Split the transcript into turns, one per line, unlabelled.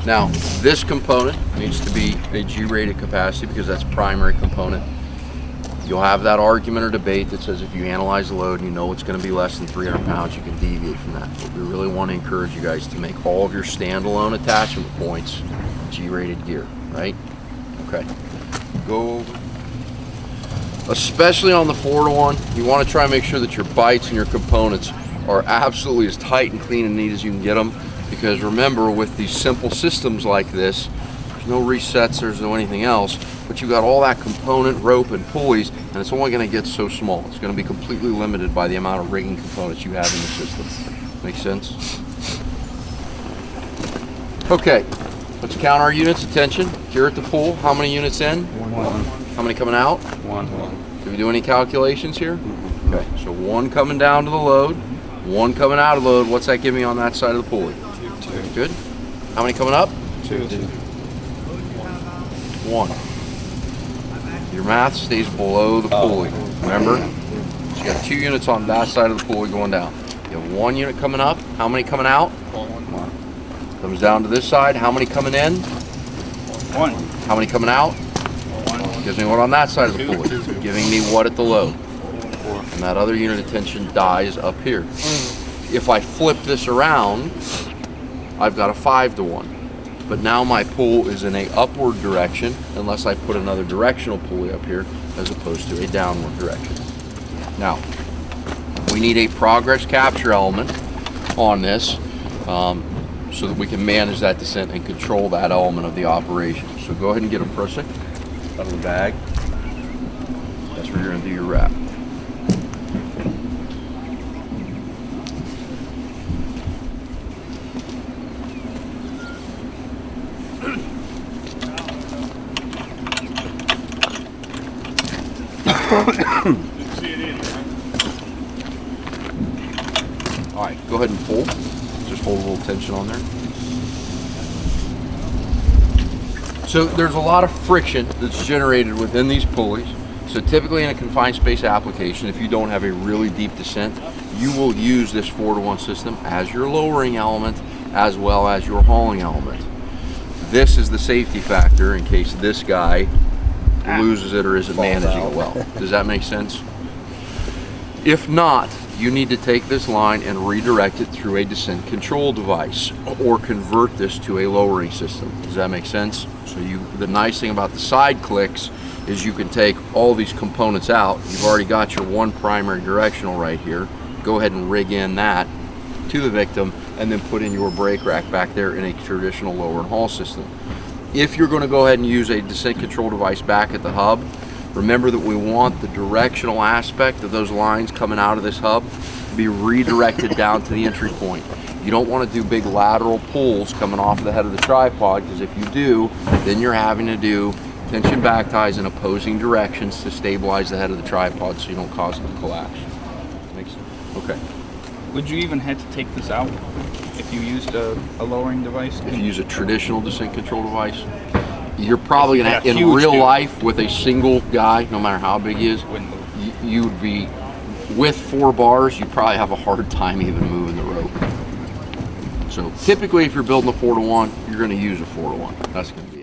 Now, this component needs to be a G-rated capacity because that's primary component. You'll have that argument or debate that says if you analyze the load and you know it's going to be less than 300 pounds, you can deviate from that. But we really want to encourage you guys to make all of your standalone attachment points G-rated gear, right? Okay. Go over. Especially on the 4-to-1, you want to try and make sure that your bites and your components are absolutely as tight and clean and neat as you can get them. Because remember, with these simple systems like this, there's no resets, there's no anything else, but you've got all that component, rope, and pulleys, and it's only going to get so small. It's going to be completely limited by the amount of rigging components you have in the system. Make sense? Okay, let's count our units. Attention, here at the pool, how many units in?
One.
How many coming out?
One.
Did we do any calculations here? Okay, so one coming down to the load, one coming out of the load. What's that give me on that side of the pulley?
Two.
Good. How many coming up?
Two.
One. Your math stays below the pulley. Remember? So you got 2 units on that side of the pulley going down. You have 1 unit coming up. How many coming out?
One.
Comes down to this side. How many coming in?
One.
How many coming out?
One.
Gives me what on that side of the pulley. Giving me what at the load.
Four.
And that other unit of tension dies up here. If I flip this around, I've got a 5-to-1. But now my pull is in a upward direction unless I put another directional pulley up here as opposed to a downward direction. Now, we need a progress capture element on this so that we can manage that descent and control that element of the operation. So go ahead and get a prusik out of the bag. That's where you're going to do your wrap. All right, go ahead and pull. Just hold a little tension on there. So there's a lot of friction that's generated within these pulleys. So typically in a confined space application, if you don't have a really deep descent, you will use this 4-to-1 system as your lowering element as well as your hauling element. This is the safety factor in case this guy loses it or isn't managing it well. Does that make sense? If not, you need to take this line and redirect it through a descent control device or convert this to a lowering system. Does that make sense? So the nice thing about the side clicks is you can take all these components out. You've already got your one primary directional right here. Go ahead and rig in that to the victim and then put in your brake rack back there in a traditional lower and haul system. If you're going to go ahead and use a descent control device back at the hub, remember that we want the directional aspect of those lines coming out of this hub to be redirected down to the entry point. You don't want to do big lateral pulls coming off the head of the tripod, because if you do, then you're having to do tension back ties in opposing directions to stabilize the head of the tripod so you don't cause it to collapse. Makes sense? Okay.
Would you even have to take this out if you used a lowering device?
If you use a traditional descent control device, you're probably going to, in
huge
real
dude.
life, with a single guy, no matter how big he is,
Wouldn't move.
you would be, with 4 bars, you probably have a hard time even moving the rope. So typically if you're building a 4-to-1, you're going to use a 4-to-1. That's going to be